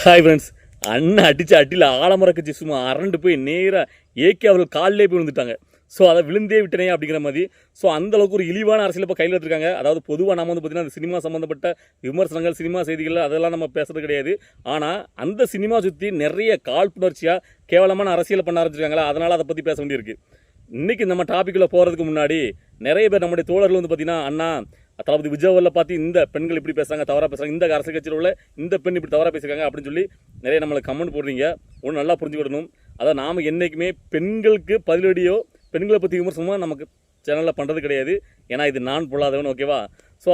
Hi friends, அண்ணன் அடித்த அடியில் ஆலமர கட்சி சும்மா அரண்டு போய் நேராக ஏகே அவர்கள் காலிலே போய் விழுந்துட்டாங்க. ஸோ அதை விழுந்தே விட்டனே அப்படிங்கிற மாதிரி. ஸோ அந்தளவுக்கு ஒரு இழிவான அரசியல் இப்போ கையில் எடுத்துருக்காங்க. அதாவது பொதுவாக நம்ம வந்து பார்த்திங்கன்னா அந்த சினிமா சம்மந்தப்பட்ட விமர்சனங்கள், சினிமா செய்திகள் அதெல்லாம் நம்ம பேசுறது கிடையாது. ஆனால் அந்த சினிமா சுற்றி நிறைய காழ்ப்புணர்ச்சியாக கேவலமான அரசியல் பண்ண ஆரம்பிச்சிருக்காங்களா, அதனால் அதை பற்றி பேச வேண்டியிருக்கு. இன்றைக்கி நம்ம டாப்பிக்கில் போகிறதுக்கு முன்னாடி நிறைய பேர் நம்முடைய தோழர்கள் வந்து பார்த்திங்கன்னா, அண்ணா தளபதி விஜய் பார்த்து இந்த பெண்கள் இப்படி பேசுகிறாங்க, தவறாக பேசுகிறாங்க, இந்த அரசியல் கட்சியில் உள்ள இந்த பெண் இப்படி தவறாக பேசுகிறாங்க அப்படின்னு சொல்லி நிறைய நம்மளுக்கு கமெண்ட் போடுறீங்க. ஒன்று நல்லா புரிஞ்சுக்கிடணும். அதாவது நாம் என்றைக்குமே பெண்களுக்கு பதிலடியோ பெண்களை பற்றி விமர்சனமாக நமக்கு சேனலில் பண்ணுறது கிடையாது. ஏன்னா இது நான் பொல்லாதவன், ஓகேவா? ஸோ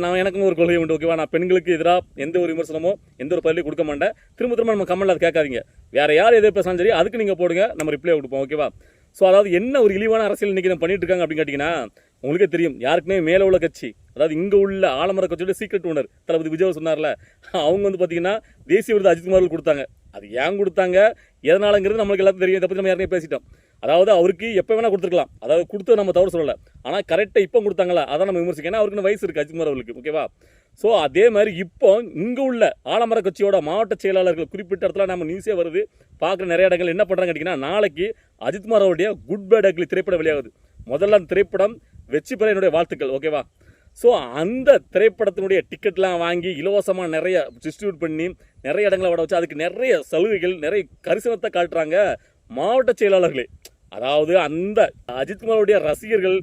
நான் எனக்கும் ஒரு கொள்கை உண்டு, ஓகேவா? நான் பெண்களுக்கு எதிராக எந்த ஒரு விமர்சனமோ எந்த ஒரு பதிலையும் கொடுக்க மாட்டேன். திரும்ப நம்ம கமெண்ட்டில் அதை கேட்காதீங்க. வேறு யார் எதை பேசினாலும் சரி அதுக்கு நீங்கள் போடுங்க, நம்ம ரிப்ளை கொடுப்போம், ஓகேவா? ஸோ அதாவது என்ன ஒரு இழிவான அரசியல் இன்றைக்கி நம்ம பண்ணிட்டு இருக்காங்க அப்படின்னு கேட்டிங்கன்னா, உங்களுக்கே தெரியும். யாருக்குமே மேலே உள்ள கட்சி, அதாவது இங்கே உள்ள ஆலமர கட்சியோட சீக்ரெட் ஓனர் தளபதி விஜய் சொன்னார்ல, அவங்க வந்து பார்த்தீங்கன்னா தேசிய விருது அஜித்குமார் கொடுத்தாங்க. அது ஏன் கொடுத்தாங்க, எதனாலங்கிறது நம்மளுக்கு எல்லாத்தையும் தெரியும். இதை பற்றி நம்ம யாருமே பேசிட்டோம். அதாவது அவருக்கு எப்போ வேணால் கொடுத்துருக்கலாம், அதாவது கொடுத்து நம்ம தவறு சொல்லலை. ஆனால் கரெக்டாக இப்போ கொடுத்தாங்களா அதான் நம்ம விமர்சிக்கணும். ஏன்னா அவருக்கு வயசு இருக்குது அஜித்குமார் அவர்களுக்கு, ஓகேவா? ஸோ அதே மாதிரி இப்போ இங்கே உள்ள ஆலமர கட்சியோட மாவட்ட செயலாளர்கள் குறிப்பிட்ட இடத்துல நம்ம நியூஸே வருது, பார்க்குற நிறைய இடங்கள் என்ன பண்ணுறாங்க கேட்டிங்கன்னா, நாளைக்கு அஜித்குமார் அவருடைய குட் பேட் அக்லி திரைப்படம் வெளியாகுது. முதல்ல அந்த திரைப்படம் வெற்றி பெற என்னுடைய வாழ்த்துக்கள், ஓகேவா? ஸோ அந்த திரைப்படத்தினுடைய டிக்கெட்லாம் வாங்கி இலவசமாக நிறைய டிஸ்ட்ரிபியூட் பண்ணி நிறைய இடங்களை வர வச்சு அதுக்கு நிறைய சலுகைகள், நிறைய கரிசனத்தை காட்டுறாங்க மாவட்ட செயலாளர்களே. அதாவது அந்த அஜித்குமாருடைய ரசிகர்கள்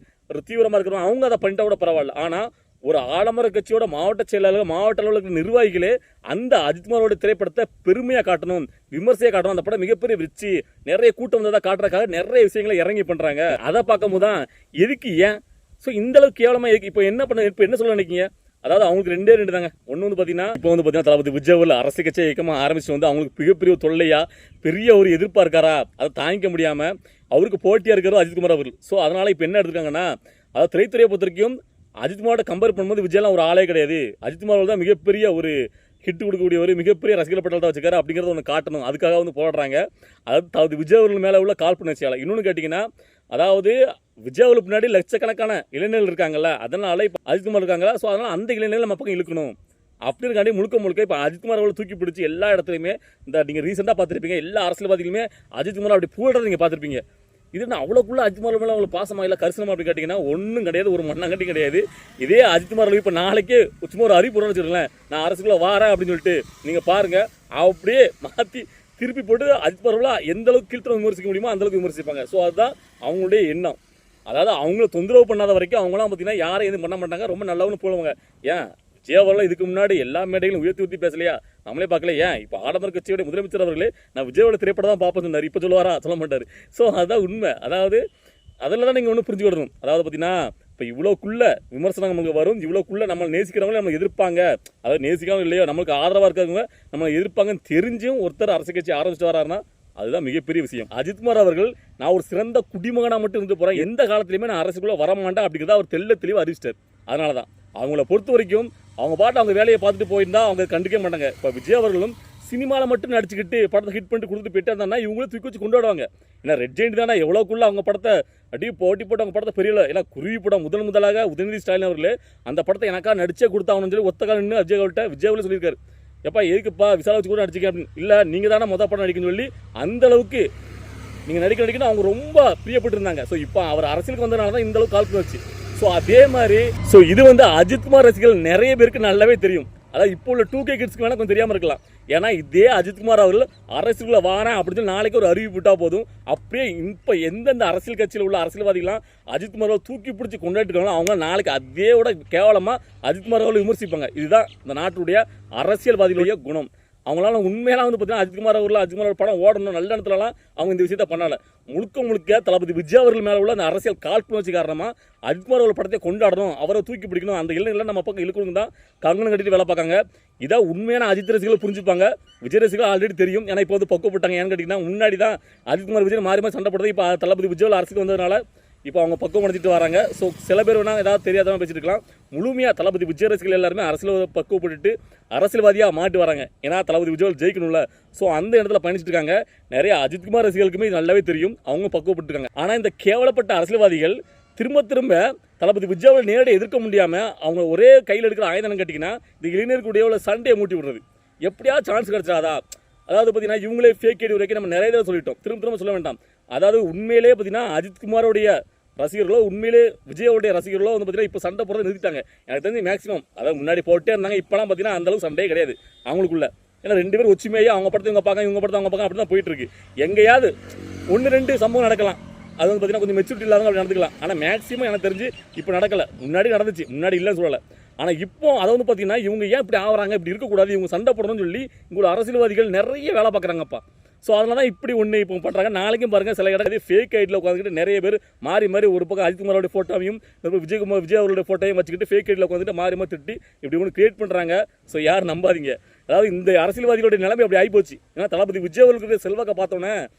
தீவிரமாக இருக்கிறவங்க அவங்க அதை பண்ணிட்டா கூட பரவாயில்ல. ஆனால் ஒரு ஆலமர கட்சியோட மாவட்ட செயலாளர்கள், மாவட்ட அளவில் நிர்வாகிகளே அந்த அஜித்குமாரோட திரைப்படத்தை பெருமையாக காட்டணும், விமர்சையாக காட்டணும், அந்த படம் மிகப்பெரிய வெற்றி, நிறைய கூட்டம் வந்ததாக காட்டுறதுக்காக நிறைய விஷயங்களை இறங்கி பண்ணுறாங்க. அதை பார்க்கும்போது தான் எதுக்கு ஏன் ஸோ இந்த அளவுக்கு கேவலமாக எதுக்கு இப்போ என்ன சொல்ல நினைக்கிங்க? அதாவது அவங்களுக்கு ரெண்டே தாங்க. ஒன்று வந்து பார்த்தீங்கன்னா, இப்போ வந்து பார்த்தீங்கன்னா தளபதி விஜய் அரசியல் கட்சியை இயக்கமாக ஆரம்பிச்சு வந்து அவங்களுக்கு மிகப்பெரிய தொல்லையா பெரிய ஒரு எதிர்ப்பாக இருக்காரா, அதை தாங்கிக்க முடியாமல் அவருக்கு போட்டியாக இருக்கிறது அஜித்குமார் அவர்கள். ஸோ அதனால் இப்போ என்ன எடுத்துருக்காங்கன்னா, அதாவது திரைத்துறையை பொறுத்த வரைக்கும் அஜித்குமாரோட கம்பேர் பண்ணும்போது விஜய்லாம் ஒரு ஆளே கிடையாது. அஜித்குமார் தான் மிகப்பெரிய ஒரு ஹிட் கொடுக்கக்கூடிய ஒரு மிகப்பெரிய ரசிகர் பட்டாளத்தை வச்சுக்காரு அப்படிங்கிறத ஒன்று காட்டணும். அதுக்காக வந்து போடுறாங்க. அதாவது விஜய் அவர்கள் மேலே உள்ள காழ்ப்புணர்ச்சியால். இன்னொன்று கேட்டிங்கன்னா, அதாவது விஜய் அவர்களுக்கு பின்னாடி லட்சக்கணக்கான இளைஞர்கள் இருக்காங்கல்ல, அதனால இப்போ அஜித்குமார் இருக்காங்களா, ஸோ அதனால் அந்த இளைஞர்கள் நம்ம பக்கம் இழுக்கணும் அப்படி இருக்காண்டி முழுக்க இப்போ அஜித்குமார் அவர்கள் தூக்கி பிடிச்சி எல்லா இடத்துலையுமே இந்த நீங்கள் ரீசெண்டாக பார்த்துருப்பீங்க, எல்லா அரசியல்வாதிகளுமே அஜித்குமார் அப்படி பூடுறதை நீங்கள் பார்த்துருப்பீங்க. இது நான் அவ்வளோக்குள்ள அஜித்குமார் மேலே அவங்களுக்கு பாசமாக இல்லை கரிசனமாக அப்படி கேட்டிங்கன்னா ஒன்றும் கிடையாது, ஒரு மண்ணாங்கட்டி கிடையாது. இதே அஜித்குமார் இப்போ நாளைக்கே சும்மா ஒரு அறிவிப்பு வச்சுருங்களேன், நான் அரசுக்குள்ளே வாரேன் அப்படின்னு சொல்லிட்டு நீங்கள் பாருங்கள், அப்படியே மாற்றி திருப்பி போட்டு அஜித்குமார் எந்த அளவுக்கு கீழ்த்தரம் விமர்சிக்க முடியுமோ அந்தளவுக்கு விமர்சிப்பாங்க. ஸோ அதுதான் அவங்களுடைய எண்ணம். அதாவது அவங்கள தொந்தரவு பண்ணாத வரைக்கும் அவங்களாம் பார்த்தீங்கன்னா யாரும் எதுவும் பண்ண மாட்டாங்க, ரொம்ப நல்லவனு போடுவாங்க. ஏன் விஜய் அவர்கள் இதுக்கு முன்னாடி எல்லா மேடைகளும் உயர்த்தி பேசலையா, நம்மளே பார்க்கல. ஏன் இப்போ ஆடம்பர கட்சியோட முதலமைச்சர் அவர்களே நான் விஜயோட திரைப்படம் தான் பார்ப்பேன் சொன்னார், இப்போ சொல்லுவாரா, சொல்ல மாட்டார். ஸோ அதுதான் உண்மை. அதாவது அதில் தான் நீங்கள் ஒன்று புரிஞ்சுக்கிடணும். அதாவது பார்த்தீங்கன்னா இப்போ இவ்வளோக்குள்ள விமர்சனம் நம்மளுக்கு வரும், இவ்வளோக்குள்ள நம்மளை நேசிக்கிறவங்களே நம்மளை எதிர்ப்பாங்க, அதாவது நேசிக்காமல் இல்லையோ நம்மளுக்கு ஆதரவாக இருக்கிறவங்க நம்மளை எதிர்ப்பாங்கன்னு தெரிஞ்சும் ஒருத்தர் அரசியல் கட்சி ஆரம்பிச்சுட்டு வராருன்னா அதுதான் மிகப்பெரிய விஷயம். அஜித்குமார் அவர்கள் நான் ஒரு சிறந்த குடிமகனாக மட்டும் இருந்து போகிறேன், எந்த காலத்துலையுமே நான் அரசுக்குள்ளே வரமாட்டேன் அப்படிங்கிறத அவர் தெளிவாக அறிவிச்சிட்டார். அதனால தான் அவங்கள பொறுத்த வரைக்கும் அவங்க பாட்டு அவங்க வேலையை பார்த்துட்டு போயிருந்தா அவங்க கண்டுக்க மாட்டாங்க. இப்போ விஜய் அவர்களும் சினிமாவில் மட்டும் நடிச்சுக்கிட்டு படத்தை ஹிட் பண்ணிட்டு கொடுத்துட்டு போயிட்டே இருந்தாங்கன்னா இவங்களும் தூக்கி வச்சு கொண்டாடுவாங்க. ஏன்னா ரெட் ஜெயிண்ட் தானே எவ்வளோக்குள்ள அவங்க படத்தை அப்படியே போட்டி போட்டு அவங்க படத்தை பெரியல. ஏன்னா குருவி படம் முதலாக உதயநிதி ஸ்டாலின் அவர்களே அந்த படத்தை எனக்காக நடிச்சே கொடுத்தாங்கன்னு சொல்லி ஒத்த காலம் நின்று விஜய் அவர்கள்ட்ட சொல்லியிருக்காரு, எப்பா எதுக்குப்பா விசால வச்சு கூட நடிச்சிக்க அப்படின்னு. இல்லை நீங்கள் தானே மொதல் படம் நடிக்கணும்னு சொல்லி அந்தளவுக்கு நீங்கள் நடிக்கணும் அவங்க ரொம்ப பிரியப்பட்டு இருந்தாங்க. ஸோ இப்போ அவர் அரசியலுக்கு வந்ததுனால தான் இந்த அளவுக்கு கால்பு வச்சு. ஸோ அதே மாதிரி இது வந்து அஜித்குமார் ரசிகர்கள் நிறைய பேருக்கு நல்லாவே தெரியும். அதாவது இப்போ உள்ள 2K கிட்ஸ்க்கு வேணால் கொஞ்சம் தெரியாமல் இருக்கலாம். ஏன்னா இதே அஜித்குமார் அவர்கள் அரசியலுக்குள்ள வாரேன் அப்படின்னு சொல்லி நாளைக்கு ஒரு அறிவிப்பு விட்டால் போதும், அப்படியே இப்போ எந்தெந்த அரசியல் கட்சியில் உள்ள அரசியல்வாதிகளாம் அஜித்குமார் அவர்கள் தூக்கி பிடிச்சி கொண்டாடிட்டு அவங்க நாளைக்கு அதேயோட கேவலமாக அஜித்குமார் அவர்கள் விமர்சிப்பாங்க. இதுதான் இந்த நாட்டுடைய அரசியல்வாதிகளுடைய குணம். அவங்களால உண்மையெல்லாம் வந்து பார்த்தீங்கன்னா அஜித்குமார் படம் ஓடணும் நல்ல இடத்துலலாம் அவங்க இந்த விஷயத்த பண்ணலை. முழுக்க தளபதி விஜய் அவர்கள் மேலே உள்ள அந்த அரசியல் காழ்ப்புணர்ச்சி காரணமாக அஜித்குமார் அவர்கள் படத்தை கொண்டாடணும், அவரை தூக்கி பிடிக்கணும், அந்த இளைஞர்கள் நம்ம பக்கம் இழுக்கணும் தான் கங்கணம் கட்டிட்டு வேலை பார்க்காங்க. இதான் உண்மையான அஜித் ரசிகர்கள் புரிஞ்சுப்பாங்க. விஜய் ரசிகர்கள் ஆல்ரெடி தெரியும். ஏன்னா இப்போ வந்து பக்குவப்பட்டாங்க. ஏன்னு கேட்டிங்கன்னா முன்னாடி தான் அஜித்குமார் விஜய் மாறி சண்டை போடுறது. இப்போ தளபதி விஜய் அரசுக்கு வந்ததுனால இப்போ அவங்க பக்கம் முடிச்சுட்டு வராங்க. ஸோ சில பேர் வேணால் ஏதாவது தெரியாதவங்க பேசிட்டு இருக்கலாம். முழுமையாக தளபதி விஜய் ரசிகர்கள் எல்லாருமே அரசியல் பக்குவப்பட்டு அரசியல்வாதியாக மாட்டி வராங்க. ஏன்னா தளபதி விஜய் ஜெயிக்கணும்ல. ஸோ அந்த இடத்துல பயணிச்சுட்டு இருக்காங்க. நிறைய அஜித்குமார் ரசிகர்களுக்குமே இது நல்லாவே தெரியும், அவங்க பக்குவப்பட்டுருக்காங்க. ஆனால் இந்த கேவலப்பட்ட அரசியல்வாதிகள் திரும்ப தளபதி விஜயாவை நேரடியாக எதிர்க்க முடியாமல் அவங்க ஒரே கையில் எடுக்கிற ஆயுதம் கட்டிங்கன்னா இந்த இளைஞர்களுடைய சண்டையை மூட்டி விடுறது. எப்படியா சான்ஸ் கிடைச்சாதா அதாவது பார்த்தீங்கன்னா இவங்களே ஃபேக் ஐடி வரைக்கும் நம்ம நிறைய தடவை சொல்லிட்டோம், திரும்ப சொல்ல வேண்டாம். அதாவது உண்மையிலே பார்த்தீங்கன்னா அஜித்குமாரோடைய ரசிகர்களோ உண்மையிலே விஜயோடைய ரசிகர்களோ வந்து பார்த்தீங்கன்னா இப்போ சண்டை போடுறதை நிறுத்திட்டாங்க. எனக்கு தெரிஞ்சு மேக்ஸிமம் அதாவது முன்னாடி போட்டே இருந்தாங்க, இப்போலாம் பார்த்தீங்கன்னா அந்தளவுக்கு சண்டையே கிடையாது அவங்களுக்குள்ள. ஏன்னா 2 பேரும் ஒற்றுமையாக அவங்க படத்தை இவங்க பார்க்க, இவங்க படத்தை அவங்க பார்க்க, அப்படி தான் போயிட்டு இருக்கு. எங்கேயாவது 1-2 சம்பவம் நடக்கலாம், அது வந்து பார்த்தீங்கன்னா கொஞ்சம் மெச்சூரிட்டி இல்லாதவங்க அப்படி நடந்துக்கலாம். ஆனால் மேக்ஸிமம் எனக்கு தெரிஞ்சு இப்போ நடக்கலை. முன்னாடி நடந்துச்சு, முன்னாடி இல்லைன்னு சொல்லலை. ஆனால் இப்போ அதை வந்து பார்த்தீங்கன்னா இவங்க ஏன் இப்படி ஆகிறாங்க, இப்படி இருக்கக்கூடாது, இவங்க சண்டை போடணும்னு சொல்லி இவங்களோட அரசியல்வாதிகள் நிறைய வேலை பார்க்குறாங்கப்பா. ஸோ அதனால தான் இப்படி ஒன்று இப்போ பண்ணுறாங்க. நாளைக்கும் பாருங்கள் சில இடத்துல ஃபேக் ஐடியில் உட்காந்துக்கிட்டு நிறைய பேர் மாறி மாறி ஒரு பக்கம் அஜித்குமாரோட ஃபோட்டோவையும் விஜய் அவரோட ஃபோட்டோவையும் வச்சுக்கிட்டு ஃபேக் ஐடியில் உட்காந்துட்டு மாறி மாறி திட்டி இப்படி ஒன்று கிரியேட் பண்ணுறாங்க. ஸோ யாரும் நம்பாதீங்க. அதாவது இந்த அரசியல்வாதிகளுடைய நிலைமை அப்படி ஆகிப்போச்சு. ஏன்னா தளபதி விஜய் அவர்களுடைய செல்வாக்கை பார்த்தோன்னே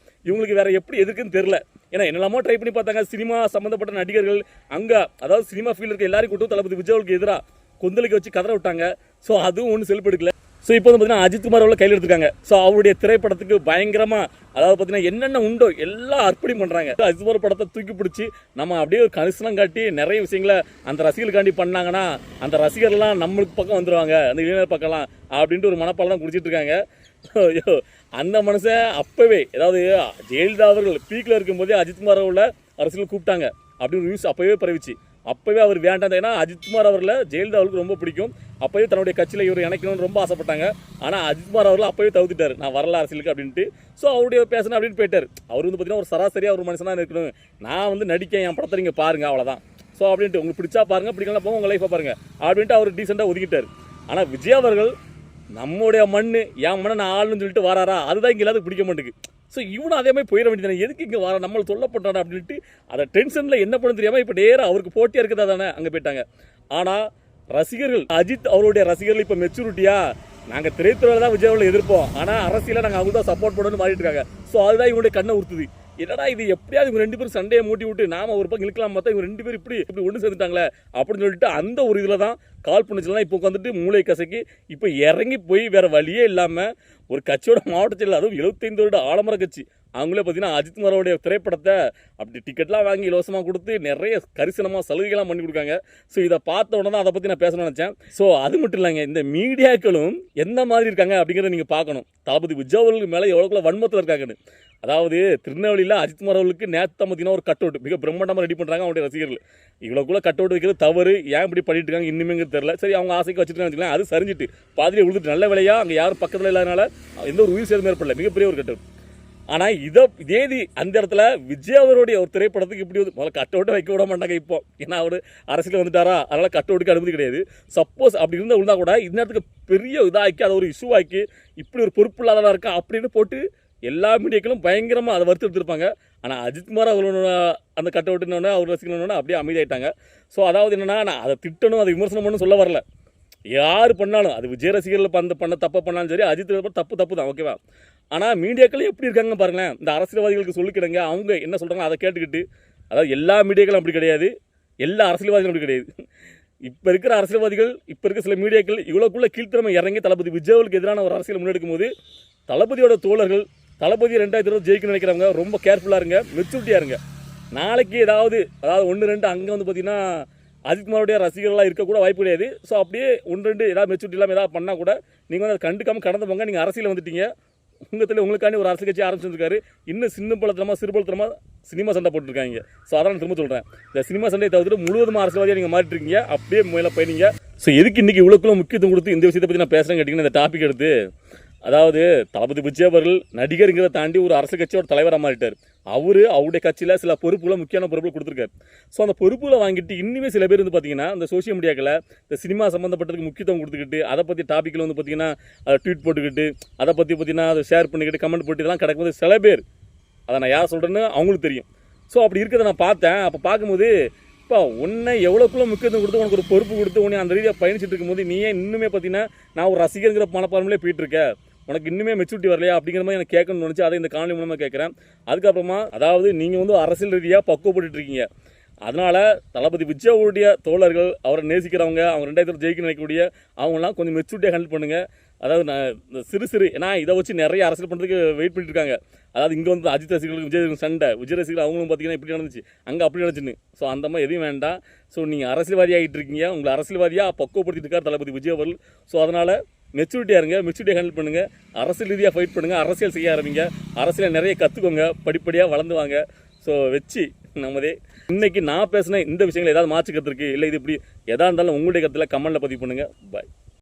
இவங்களுக்கு வேற எப்படி எதுக்குன்னு தெரில. ஏன்னா என்னெல்லாமோ ட்ரை பண்ணி பார்த்தாங்க, சினிமா சம்மந்தப்பட்ட நடிகர்கள் அங்கே அதாவது சினிமா ஃபீல்டு இருக்க எல்லாரும் கூட்டும் தளபதி விஜய் அவர்களுக்கு எதிராக கொந்தளிக்க வச்சு கதற விட்டாங்க. ஸோ அதுவும் ஒன்றும் செல்பெடுக்கல. ஸோ இப்போ வந்து பார்த்தீங்கன்னா அஜித்குமார் அவர்கள் கையில் எடுத்துருக்காங்க. ஸோ அவருடைய திரைப்படத்துக்கு பயங்கரமாக அதாவது பார்த்தீங்கன்னா என்னென்ன உண்டோ எல்லாம் அர்ப்பணி பண்ணுறாங்க. அஜித்குமார் படத்தை தூக்கி பிடிச்சி நம்ம அப்படியே ஒரு கரிசனம் காட்டி நிறைய விஷயங்களை அந்த ரசிகர்களுக்காண்டி பண்ணாங்கன்னா அந்த ரசிகர்லாம் நம்மளுக்கு பக்கம் வந்துடுவாங்க, அந்த இளைஞர் பக்கம்லாம் அப்படின்ட்டு ஒரு மனப்பாலம் தான் குடிச்சிட்டு இருக்காங்க. ஐயோ அந்த மனுஷன் அப்போவே அதாவது ஜெயலலிதா அவர்கள் பீக்கில் இருக்கும்போதே அஜித்குமார் அவர்களை அரசியல் கூப்பிட்டாங்க அப்படின்னு நியூஸ் அப்போவே பரவிச்சு. அப்போவே அவர் வேண்டாம், ஏன்னா அஜித்குமார் அவர்களை ஜெயலலிதா அவருக்கு ரொம்ப பிடிக்கும். அப்போவே தன்னுடைய கட்சியில் இவர் இணைக்கணும்னு ரொம்ப ஆசைப்பட்டாங்க. ஆனால் அஜித்குமார் அவர்கள் அப்போவே தவிர்த்துட்டார், நான் வரல அரசியலுக்கு அப்படின்ட்டு. ஸோ அவருடைய பேசணும் அப்படின்னு போயிட்டார். அவர் வந்து பார்த்தீங்கன்னா ஒரு சராசரியாக ஒரு மனுஷனாக இருக்கணும், நான் வந்து நடிக்க என் படத்தை நீங்கள் பாருங்கள் அவ்வளோதான். ஸோ அப்படின்ட்டு உங்களுக்கு பிடிச்சா பாருங்கள், பிடிக்கலாம் போங்க உங்கள் லைஃப்பை பாருங்கள் அப்படின்ட்டு அவர் டீசெண்டாக ஒதுக்கிட்டார். ஆனால் விஜய் அவர்கள் நம்முடைய மண் என் மண்ணை நான் ஆளுன்னு சொல்லிட்டு வராரா, அதுதான் இங்கே எல்லாத்துக்கும் பிடிக்க மாட்டேங்குது. ஸோ இவனும் அதே மாதிரி போயிட வேண்டியதானே, எதுக்கு இங்கே வர நம்மளை சொல்லப்பட்டானே அப்படின்ட்டு அதை டென்ஷனில் என்ன பண்ண தெரியாமல் இப்போ நேராக அவருக்கு போட்டியாக இருக்குதா தானே அங்கே போயிட்டாங்க. ஆனால் ரசிகர்கள் அஜித் அவருடைய ரசிகர்கள் இப்போ மெச்சூரிட்டியா, நாங்கள் திரைத்துறையில் தான் விஜய் அவர்களை எதிர்ப்போம், ஆனால் அரசியலை நாங்கள் அவங்க தான் சப்போர்ட் பண்ணணும்னு மாறிட்டு இருக்காங்க. ஸோ அதுதான் இவங்களுடைய கண்ணை உறுத்துது. என்னடா இது எப்படியாவது இவங்க 2 பேரும் சண்டையை மூட்டி விட்டு நாம ஒரு பக்கம் இழுக்கலாம் பார்த்தா இவங்க 2 பேரும் இப்படி ஒன்று சேர்ந்துட்டாங்களே அப்படின்னு சொல்லிட்டு அந்த ஒரு இதில் தான் கால் பண்ணிச்சுலாம் இப்போ உட்காந்துட்டு மூளை கசக்கி இப்போ இறங்கி போய் வேறு வழியே இல்லாமல் ஒரு கட்சியோட மாவட்ட செயலர், அதுவும் 75 வருட ஆலமர கட்சி, அவங்களே பார்த்தீங்கன்னா அஜித்குமாரோடைய திரைப்படத்தை அப்படி டிக்கெட்லாம் வாங்கி இலவசமாக கொடுத்து நிறைய கரிசனமாக சலுகைகள்லாம் பண்ணி கொடுக்காங்க. ஸோ இதை பார்த்த உடனே தான் அதை பற்றி நான் பேசணும்னு நினச்சேன். ஸோ அது மட்டும் இல்லைங்க, இந்த மீடியாக்களும் எந்த மாதிரி இருக்காங்க அப்படிங்கிறத நீங்கள் பார்க்கணும். தளபதி விஜய் அவர்களுக்கு மேலே எவ்வளோக்குள்ள வன்மத்தில் இருக்காங்கன்னு. அதாவது திருநெல்வேலியில் அஜித்குமார் அவர்களுக்கு நேற்று பார்த்தீங்கன்னா ஒரு கட் அவுட் மிக பிரம்மாண்டமாக ரெடி பண்ணுறாங்க அவருடைய ரசிகர்கள். இவ்வளோக்குள்ள கட் அவுட் வைக்கிறது தவறு, ஏன் இப்படி பண்ணிட்டு இருக்காங்க இன்னுமேங்கிறது தெரியல. சரி அவங்க ஆசைக்கு வச்சுருக்காங்க வச்சுக்கலாம், அது சரிஞ்சிட்டு பாதிரியை விழுந்துட்டு நல்ல வேலையாக அங்கே யாரும் பக்கத்தில் இல்லாதனால எந்த ஒரு உயிர் சேதம் ஏற்படல, மிகப்பெரிய ஒரு கட் அவுட். ஆனால் இதே அந்த இடத்துல விஜய் அவருடைய ஒரு திரைப்படத்துக்கு இப்படி வந்து முதல்ல கட் அவுட்டை வைக்க விட மாட்டாங்க இப்போ, ஏன்னா அவர் அரசியல் வந்துட்டாரா, அதனால் கட் அவுட்டுக்கு அனுமதி கிடையாது. சப்போஸ் அப்படி இருந்தால் கூட இந்த நேரத்துக்கு பெரிய இதாக்கி அதை ஒரு இஷ்யூ ஆக்கி இப்படி ஒரு பொறுப்பு இல்லாதவா இருக்கா அப்படின்னு போட்டு எல்லா மீடியாக்களும் பயங்கரமாக அதை வறுத்து எடுத்துருப்பாங்க. ஆனால் அஜித்குமார் அவரோட அந்த கட் அவுட்டுன்னு அவர் ரசிக்கணும்னா அப்படியே அமைதியாயிட்டாங்க. ஸோ அதாவது என்னென்னா நான் அதை திட்டணும், அதை விமர்சனம் பண்ணணும் சொல்ல வரல. யார் பண்ணாலும் அது விஜய் ரசிகர்கள் பண்ண தப்பு பண்ணாலும் சரி, அஜித் தப்பு தான், ஓகேவா. ஆனால் மீடியாக்களும் எப்படி இருக்காங்க பாருங்களேன், இந்த அரசியல்வாதிகளுக்கு சொல்லிக்கிடுங்க, அவங்க என்ன சொல்கிறாங்க அதை கேட்டுக்கிட்டு. அதாவது எல்லா மீடியாக்களும் அப்படி கிடையாது, எல்லா அரசியல்வாதிகளும் அப்படி கிடையாது. இப்போ இருக்கிற அரசியல்வாதிகள், இப்போ இருக்க சில மீடியாக்கள் இவ்வளோக்குள்ள கீழ்த்திறமை இறங்கி தளபதி விஜய்களுக்கு எதிரான ஒரு அரசியல் முன்னெடுக்கும் போது தளபதியோட தோழர்கள் தளபதி 2020 ஜெயிக்கணும்னு நினைக்கிறவங்க ரொம்ப கேர்ஃபுல்லாக இருங்க, மெச்சூரிட்டியாக இருங்க. நாளைக்கு அதாவது 1-2 அங்கே வந்து பார்த்தீங்கன்னா அஜித்குமாரோடைய ரசிகர்களாக இருக்கக்கூட வாய்ப்பு கிடையாது. ஸோ அப்படியே 1-2 ஏதாவது மெச்சூரிட்டி இல்லாமல் ஏதாவது பண்ணால் கூட நீங்கள் வந்து அதை கண்டுக்காமல் கடந்து போங்க. நீங்கள் அரசியல் வந்துட்டீங்க, உங்களுக்காண்டி ஒரு அரசியல் கட்சி ஆரம்பிச்சிருக்காரு. இன்னும் சிறுபலத்தனமாக சினிமா சண்டை போட்டுருக்காங்க. ஸோ அதான் திரும்ப சொல்கிறேன், இந்த சினிமா சண்டையை தவிர்த்து முழுவதும் அரசியல்வாதியாக நீங்கள் மாறிட்டு இருக்கீங்க, அப்படியே மேலே போயினீங்க. ஸோ எதுக்கு இன்றைக்கி இவ்வளோக்குள்ள முக்கியத்துவம் கொடுத்து இந்த விஷயத்தை பற்றி நான் பேசுகிறேன்னு கேட்டிங்கன்னா, இந்த டாபிக் எடுத்து அதாவது தளபதி விஜய் அவர்கள் நடிகருங்கிறத தாண்டி ஒரு அரசு கட்சியோட தலைவராக மாறிட்டார். அவருடைய கட்சியில் சில பொறுப்புகளை முக்கியமான பொறுப்புகளை கொடுத்துருக்காரு. ஸோ அந்த பொறுப்புகளை வாங்கிட்டு இன்னுமே சில பேர் வந்து பார்த்தீங்கன்னா இந்த சோஷியல் மீடியாக்களை இந்த சினிமா சம்மந்தப்பட்டதுக்கு முக்கியத்துவம் கொடுத்துக்கிட்டு அதை பற்றி டாப்பிக்கில் வந்து பார்த்தீங்கன்னா அதை ட்வீட் போட்டுக்கிட்டு அதை பற்றி பார்த்தீங்கன்னா அதை ஷேர் பண்ணிக்கிட்டு கமெண்ட் போட்டு இதெல்லாம் கிடக்கும்போது சில பேர் அதை நான் யார் சொல்கிறேன்னு அவங்களுக்கு தெரியும். ஸோ அப்படி இருக்கிறத நான் பார்த்தேன். அப்போ பார்க்கும்போது இப்போ உன்னை எவ்வளோக்குள்ள முக்கியத்துவம் கொடுத்து உனக்கு ஒரு பொறுப்பு கொடுத்து உன்னை அந்த ரீதியாக பயணிச்சுட்டு இருக்கும்போது நீ ஏன் இன்னுமே பார்த்தீங்கன்னா நான் ஒரு ரசிகருங்கிற மனப்பான்மையிலே போயிட்டுருக்கேன், உனக்கு இன்னுமே மெச்சூரிட்டி வரலையா அப்படிங்கிற மாதிரி எனக்கு கேட்கணும்னு நினச்சி அதை இந்த காணொலி மூலமாக கேட்குறேன். அதுக்கப்புறமா அதாவது நீங்கள் வந்து அரசியல் ரீதியாக பக்குவப்பட்டு இருக்கீங்க. அதனால் தளபதி விஜயோடைய தோழர்கள், அவரை நேசிக்கிறவங்க, அவங்க 2020 ஜெயிக்க நினைக்கக்கூடிய அவங்களாம் கொஞ்சம் மெச்சூரிட்டியாக ஹேண்டில் பண்ணுங்கள். அதாவது நான் இந்த சிறு ஏன்னா இதை வச்சு நிறைய அரசியல் பண்ணுறதுக்கு வெயிட் பண்ணிட்டு இருக்காங்க. அதாவது இங்கே வந்து அஜித் ரசிகர்களுக்கு விஜய் சண்டை, விஜய் ரசிகர்கள் அவங்களும் பார்த்தீங்கன்னா இப்படி நடந்துச்சு, அங்கே அப்படி நடந்துச்சுன்னு. ஸோ அந்த மாதிரி எதுவும் வேண்டாம். ஸோ நீங்கள் அரசியல்வாதியாகிட்டு இருக்கீங்க, உங்களை அரசியல்வாதியாக பக்குவப்படுத்திட்டு இருக்கார் தளபதி விஜய் அவர்கள். ஸோ அதனால் மெச்சூரிட்டியாக இருங்க, மெச்சூரிட்டியாக ஹேண்டில் பண்ணுங்கள், அரசியல் ரீதியாக ஃபைட் பண்ணுங்கள், அரசியல் செய்ய ஆரம்பிங்க, அரசியலை நிறைய கற்றுக்கோங்க, படிப்படியாக வளர்ந்து வாங்க. ஸோ வச்சு நம்மதே இன்றைக்கி நான் பேசினேன் இந்த விஷயங்கள் ஏதாவது மாற்று கருத்து இருக்குது இல்லை இது இப்படி எதாக இருந்தாலும் உங்களுடைய கருத்தில் கமெண்ட்டில் பதிவு பண்ணுங்கள். பாய்.